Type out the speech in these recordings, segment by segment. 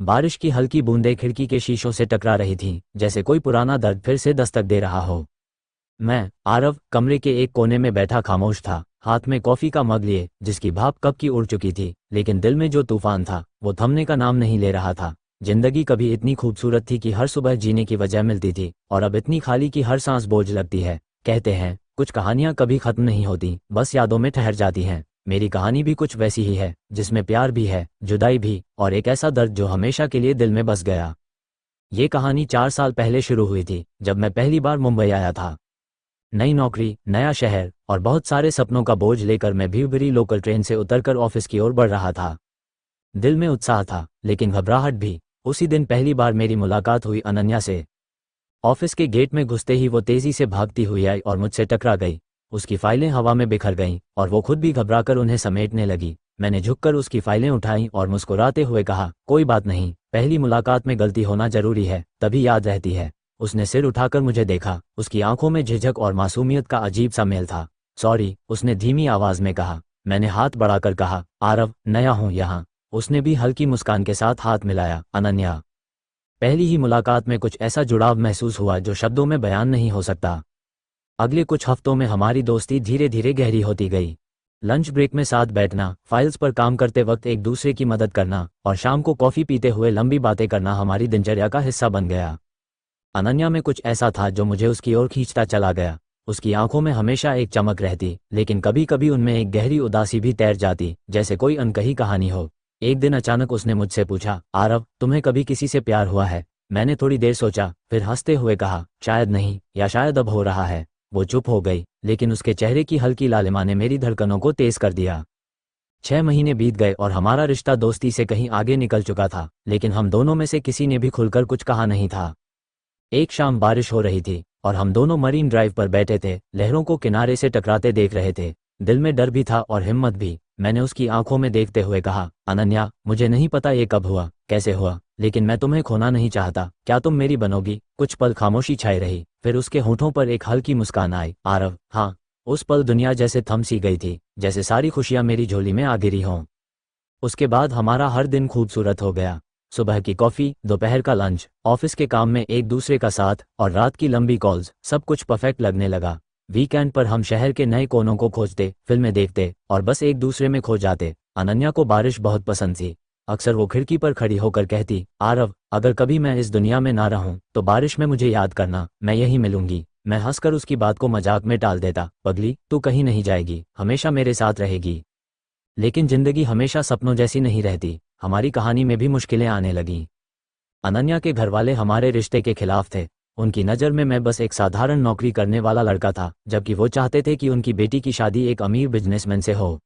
बारिश की हल्की बूंदें खिड़की के शीशों से टकरा रही थीं, जैसे कोई पुराना दर्द फिर से दस्तक दे रहा हो। मैं, आरव, कमरे के एक कोने में बैठा खामोश था, हाथ में कॉफी का मग लिए, जिसकी भाप कब की उड़ चुकी थी, लेकिन दिल में जो तूफान था वो थमने का नाम नहीं ले रहा था। जिंदगी कभी इतनी खूबसूरत थी कि हर सुबह जीने की वजह मिलती थी, और अब इतनी खाली कि हर सांस बोझ लगती है। कहते हैं कुछ कहानियां कभी खत्म नहीं होती, बस यादों में ठहर जाती हैं। मेरी कहानी भी कुछ वैसी ही है, जिसमें प्यार भी है, जुदाई भी, और एक ऐसा दर्द जो हमेशा के लिए दिल में बस गया। ये कहानी 4 साल पहले शुरू हुई थी, जब मैं पहली बार मुंबई आया था। नई नौकरी, नया शहर, और बहुत सारे सपनों का बोझ लेकर मैं भीवबरी लोकल ट्रेन से उतरकर ऑफिस की ओर बढ़ रहा था। दिल में उत्साह था, लेकिन घबराहट भी। उसी दिन पहली बार मेरी मुलाकात हुई अनन्या से। ऑफिस के गेट में घुसते ही वो तेजी से भागती हुई आई और मुझसे टकरा गई। उसकी फाइलें हवा में बिखर गईं, और वो खुद भी घबराकर उन्हें समेटने लगी। मैंने झुककर उसकी फाइलें उठाईं और मुस्कुराते हुए कहा, कोई बात नहीं, पहली मुलाकात में गलती होना जरूरी है, तभी याद रहती है। उसने सिर उठाकर मुझे देखा, उसकी आंखों में झिझक और मासूमियत का अजीब सा मेल था। सॉरी, उसने धीमी आवाज में कहा। मैंने हाथ बढ़ाकर कहा, आरव, नया हूं यहाँ। उसने भी हल्की मुस्कान के साथ हाथ मिलाया। अनन्या। पहली ही मुलाकात में कुछ ऐसा जुड़ाव महसूस हुआ जो शब्दों में बयान नहीं हो सकता। अगले कुछ हफ्तों में हमारी दोस्ती धीरे धीरे गहरी होती गई। लंच ब्रेक में साथ बैठना, फाइल्स पर काम करते वक्त एक दूसरे की मदद करना, और शाम को कॉफी पीते हुए लंबी बातें करना हमारी दिनचर्या का हिस्सा बन गया। अनन्या में कुछ ऐसा था जो मुझे उसकी ओर खींचता चला गया। उसकी आंखों में हमेशा एक चमक रहती, लेकिन कभी कभी उनमें एक गहरी उदासी भी तैर जाती, जैसे कोई अनकही कहानी हो। एक दिन अचानक उसने मुझसे पूछा, आरव, तुम्हें कभी किसी से प्यार हुआ है? मैंने थोड़ी देर सोचा, फिर हंसते हुए कहा, शायद नहीं, या शायद अब हो रहा है। वो चुप हो गई, लेकिन उसके चेहरे की हल्की लालिमा ने मेरी धड़कनों को तेज कर दिया। 6 महीने बीत गए और हमारा रिश्ता दोस्ती से कहीं आगे निकल चुका था, लेकिन हम दोनों में से किसी ने भी खुलकर कुछ कहा नहीं था। एक शाम बारिश हो रही थी, और हम दोनों मरीन ड्राइव पर बैठे थे, लहरों को किनारे से टकराते देख रहे थे। दिल में डर भी था और हिम्मत भी। मैंने उसकी आंखों में देखते हुए कहा, अनन्या, मुझे नहीं पता ये कब हुआ, कैसे हुआ, लेकिन मैं तुम्हें खोना नहीं चाहता। क्या तुम मेरी बनोगी? कुछ पल खामोशी छाई रही, फिर उसके होठों पर एक हल्की मुस्कान आई। आरव, हाँ। उस पल दुनिया जैसे थम सी गई थी, जैसे सारी खुशियां मेरी झोली में आ गिरी हों। उसके बाद हमारा हर दिन खूबसूरत हो गया। सुबह की कॉफ़ी, दोपहर का लंच, ऑफिस के काम में एक दूसरे का साथ, और रात की लंबी कॉल्स, सब कुछ परफेक्ट लगने लगा। वीकेंड पर हम शहर के नए कोनों को खोजते, फिल्में देखते, और बस एक दूसरे में खो जाते। अनन्या को बारिश बहुत पसंद थी। अक्सर वो खिड़की पर खड़ी होकर कहती, आरव, अगर कभी मैं इस दुनिया में ना रहूं तो बारिश में मुझे याद करना, मैं यहीं मिलूंगी। मैं हंसकर उसकी बात को मजाक में टाल देता, पगली, तू कहीं नहीं जाएगी, हमेशा मेरे साथ रहेगी। लेकिन जिंदगी हमेशा सपनों जैसी नहीं रहती। हमारी कहानी में भी मुश्किलें आने लगीं। अनन्या के घरवाले हमारे रिश्ते के खिलाफ थे। उनकी नज़र में मैं बस एक साधारण नौकरी करने वाला लड़का था, जबकि वो चाहते थे कि उनकी बेटी की शादी एक अमीर बिजनेसमैन से हो।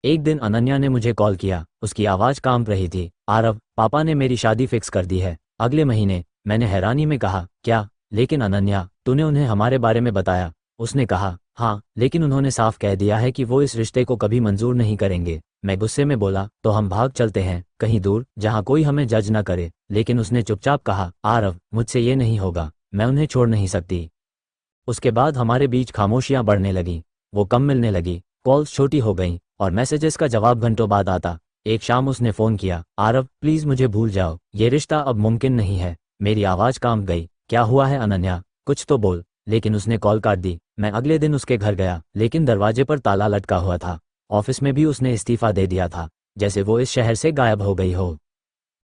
एक दिन अनन्या ने मुझे कॉल किया, उसकी आवाज़ कांप रही थी। आरव, पापा ने मेरी शादी फिक्स कर दी है, अगले महीने। मैंने हैरानी में कहा, क्या? लेकिन अनन्या, तूने उन्हें हमारे बारे में बताया? उसने कहा, हाँ, लेकिन उन्होंने साफ कह दिया है कि वो इस रिश्ते को कभी मंजूर नहीं करेंगे। मैं गुस्से में बोला, तो हम भाग चलते हैं, कहीं दूर, जहाँ कोई हमें जज न करे। लेकिन उसने चुपचाप कहा, आरव, मुझसे ये नहीं होगा, मैं उन्हें छोड़ नहीं सकती। उसके बाद हमारे बीच खामोशियां बढ़ने लगीं। वो कम मिलने लगी, कॉल्स छोटी हो गईं, और मैसेजेस का जवाब घंटों बाद आता। एक शाम उसने फ़ोन किया, आरव, प्लीज़ मुझे भूल जाओ, ये रिश्ता अब मुमकिन नहीं है। मेरी आवाज़ कांप गई। क्या हुआ है अनन्या? कुछ तो बोल। लेकिन उसने कॉल काट दी। मैं अगले दिन उसके घर गया, लेकिन दरवाजे पर ताला लटका हुआ था। ऑफिस में भी उसने इस्तीफा दे दिया था, जैसे वो इस शहर से गायब हो गई हो।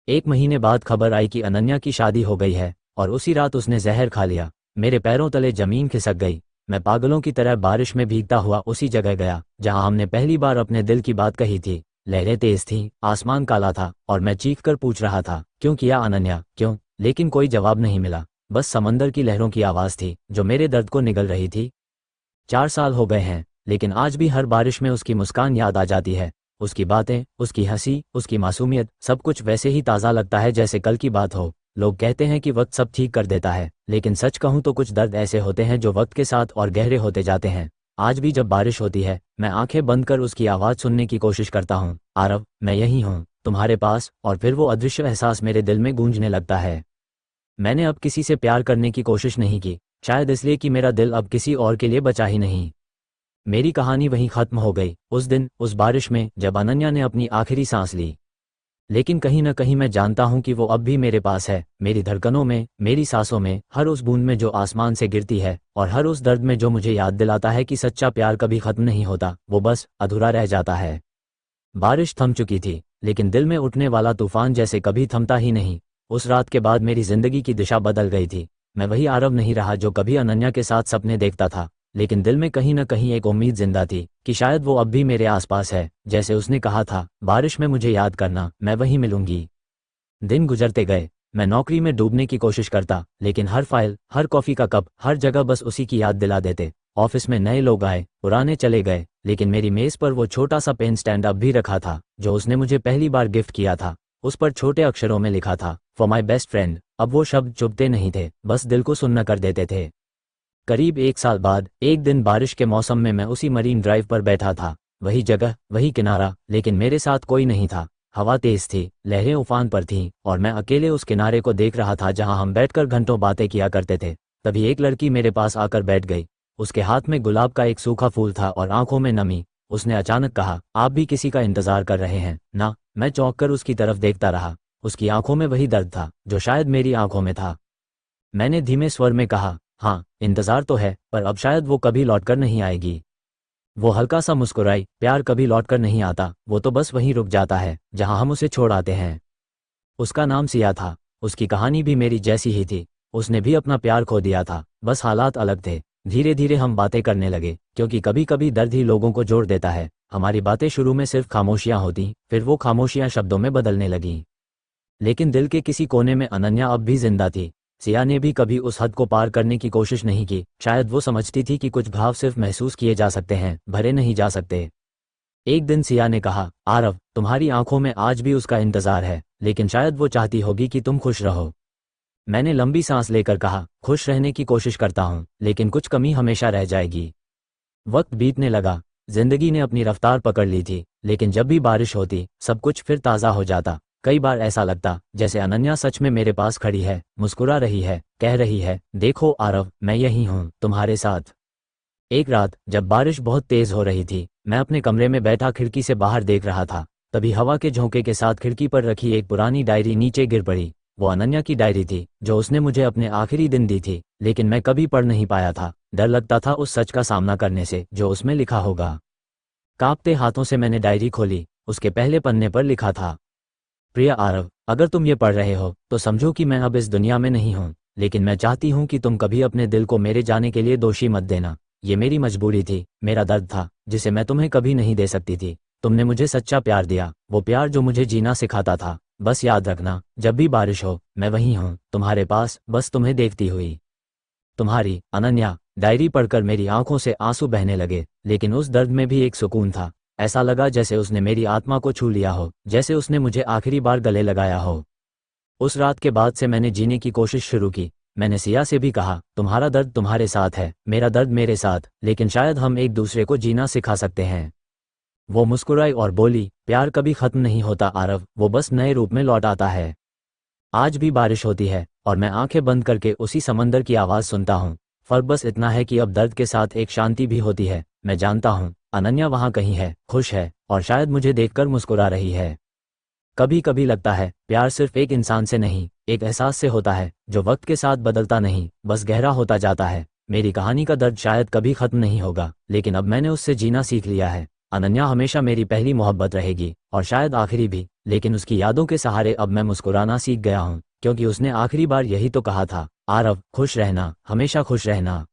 1 महीने बाद खबर आई कि अनन्या की शादी हो गई है, और उसी रात उसने जहर खा लिया। मेरे पैरों तले जमीन खिसक गई। मैं पागलों की तरह बारिश में भीगता हुआ उसी जगह गया जहां हमने पहली बार अपने दिल की बात कही थी। लहरें तेज थीं, आसमान काला था, और मैं चीखकर पूछ रहा था, क्यों किया अनन्या, क्यों? लेकिन कोई जवाब नहीं मिला। बस समंदर की लहरों की आवाज़ थी, जो मेरे दर्द को निगल रही थी। 4 साल हो गए हैं, लेकिन आज भी हर बारिश में उसकी मुस्कान याद आ जाती है। उसकी बातें, उसकी हंसी, उसकी मासूमियत, सब कुछ वैसे ही ताज़ा लगता है जैसे कल की बात हो। लोग कहते हैं कि वक्त सब ठीक कर देता है, लेकिन सच कहूँ तो कुछ दर्द ऐसे होते हैं जो वक्त के साथ और गहरे होते जाते हैं। आज भी जब बारिश होती है, मैं आंखें बंद कर उसकी आवाज़ सुनने की कोशिश करता हूँ, आरव, मैं यहीं हूँ, तुम्हारे पास। और फिर वो अदृश्य एहसास मेरे दिल में गूंजने लगता है। मैंने अब किसी से प्यार करने की कोशिश नहीं की, शायद इसलिए कि मेरा दिल अब किसी और के लिए बचा ही नहीं। मेरी कहानी वहीं खत्म हो गई, उस दिन, उस बारिश में, जब अनन्या ने अपनी आखिरी सांस ली। लेकिन कहीं न कहीं मैं जानता हूँ कि वो अब भी मेरे पास है, मेरी धड़कनों में, मेरी सांसों में, हर उस बूंद में जो आसमान से गिरती है, और हर उस दर्द में जो मुझे याद दिलाता है कि सच्चा प्यार कभी खत्म नहीं होता, वो बस अधूरा रह जाता है। बारिश थम चुकी थी, लेकिन दिल में उठने वाला तूफान जैसे कभी थमता ही नहीं। उस रात के बाद मेरी जिंदगी की दिशा बदल गई थी। मैं वही आरव नहीं रहा जो कभी अनन्या के साथ सपने देखता था, लेकिन दिल में कहीं न कहीं एक उम्मीद जिंदा थी कि शायद वो अब भी मेरे आसपास है। जैसे उसने कहा था, बारिश में मुझे याद करना, मैं वहीं मिलूंगी। दिन गुजरते गए। मैं नौकरी में डूबने की कोशिश करता, लेकिन हर फाइल, हर कॉफी का कप, हर जगह बस उसी की याद दिला देते। ऑफिस में नए लोग आए, पुराने चले गए, लेकिन मेरी मेज पर वो छोटा सा पेन स्टैंड अब भी रखा था, जो उसने मुझे पहली बार गिफ्ट किया था। उस पर छोटे अक्षरों में लिखा था, फॉर माई बेस्ट फ्रेंड। अब वो शब्द चुभते नहीं थे, बस दिल को सुन्न कर देते थे। करीब 1 साल बाद एक दिन बारिश के मौसम में मैं उसी मरीन ड्राइव पर बैठा था। वही जगह, वही किनारा, लेकिन मेरे साथ कोई नहीं था। हवा तेज थी, लहरें उफान पर थीं, और मैं अकेले उस किनारे को देख रहा था जहां हम बैठकर घंटों बातें किया करते थे। तभी एक लड़की मेरे पास आकर बैठ गई। उसके हाथ में गुलाब का एक सूखा फूल था और आंखों में नमी। उसने अचानक कहा, आप भी किसी का इंतजार कर रहे हैं ना? मैं चौंक कर उसकी तरफ देखता रहा। उसकी आंखों में वही दर्द था जो शायद मेरी आंखों में था। मैंने धीमे स्वर में कहा, हाँ, इंतजार तो है, पर अब शायद वो कभी लौटकर नहीं आएगी। वो हल्का सा मुस्कुराई, प्यार कभी लौटकर नहीं आता, वो तो बस वहीं रुक जाता है जहां हम उसे छोड़ आते हैं। उसका नाम सिया था। उसकी कहानी भी मेरी जैसी ही थी। उसने भी अपना प्यार खो दिया था, बस हालात अलग थे। धीरे धीरे हम बातें करने लगे, क्योंकि कभी कभी दर्द ही लोगों को जोड़ देता है। हमारी बातें शुरू में सिर्फ खामोशियां होती, फिर वो खामोशियां शब्दों में बदलने लगीं। लेकिन दिल के किसी कोने में अनन्या अब भी जिंदा थी। सिया ने भी कभी उस हद को पार करने की कोशिश नहीं की। शायद वो समझती थी कि कुछ भाव सिर्फ महसूस किए जा सकते हैं, भरे नहीं जा सकते। एक दिन सिया ने कहा, आरव, तुम्हारी आंखों में आज भी उसका इंतजार है, लेकिन शायद वो चाहती होगी कि तुम खुश रहो। मैंने लंबी सांस लेकर कहा, खुश रहने की कोशिश करता हूं, लेकिन कुछ कमी हमेशा रह जाएगी। वक्त बीतने लगा। जिंदगी ने अपनी रफ्तार पकड़ ली थी, लेकिन जब भी बारिश होती, सब कुछ फिर ताज़ा हो जाता। कई बार ऐसा लगता जैसे अनन्या सच में मेरे पास खड़ी है, मुस्कुरा रही है, कह रही है, देखो आरव, मैं यही हूं, तुम्हारे साथ। एक रात जब बारिश बहुत तेज हो रही थी, मैं अपने कमरे में बैठा खिड़की से बाहर देख रहा था। तभी हवा के झोंके के साथ खिड़की पर रखी एक पुरानी डायरी नीचे गिर पड़ी। वो अनन्या की डायरी थी, जो उसने मुझे अपने आखिरी दिन दी थी, लेकिन मैं कभी पढ़ नहीं पाया था। डर लगता था उस सच का सामना करने से जो उसमें लिखा होगा। कांपते हाथों से मैंने डायरी खोली। उसके पहले पन्ने पर लिखा था, प्रिय आरव, अगर तुम ये पढ़ रहे हो तो समझो कि मैं अब इस दुनिया में नहीं हूँ, लेकिन मैं चाहती हूँ कि तुम कभी अपने दिल को मेरे जाने के लिए दोषी मत देना। ये मेरी मजबूरी थी, मेरा दर्द था, जिसे मैं तुम्हें कभी नहीं दे सकती थी। तुमने मुझे सच्चा प्यार दिया, वो प्यार जो मुझे जीना सिखाता था। बस याद रखना, जब भी बारिश हो, मैं वहीं हूँ, तुम्हारे पास, बस तुम्हें देखती हुई। तुम्हारी अनन्या। डायरी पढ़कर मेरी आंखों से आंसू बहने लगे, लेकिन उस दर्द में भी एक सुकून था। ऐसा लगा जैसे उसने मेरी आत्मा को छू लिया हो, जैसे उसने मुझे आखिरी बार गले लगाया हो। उस रात के बाद से मैंने जीने की कोशिश शुरू की। मैंने सिया से भी कहा, तुम्हारा दर्द तुम्हारे साथ है, मेरा दर्द मेरे साथ, लेकिन शायद हम एक दूसरे को जीना सिखा सकते हैं। वो मुस्कुराई और बोली, प्यार कभी खत्म नहीं होता आरव, वो बस नए रूप में लौट आता है। आज भी बारिश होती है, और मैं आंखें बंद करके उसी समंदर की आवाज़ सुनता हूँ। फर्क बस इतना है कि अब दर्द के साथ एक शांति भी होती है। मैं जानता हूँ अनन्या वहाँ कहीं है, खुश है, और शायद मुझे देखकर मुस्कुरा रही है। कभी कभी लगता है प्यार सिर्फ एक इंसान से नहीं, एक एहसास से होता है, जो वक्त के साथ बदलता नहीं, बस गहरा होता जाता है। मेरी कहानी का दर्द शायद कभी खत्म नहीं होगा, लेकिन अब मैंने उससे जीना सीख लिया है। अनन्या हमेशा मेरी पहली मोहब्बत रहेगी, और शायद आखिरी भी, लेकिन उसकी यादों के सहारे अब मैं मुस्कुराना सीख गया हूँ, क्योंकि उसने आखिरी बार यही तो कहा था, आरव, खुश रहना, हमेशा खुश रहना।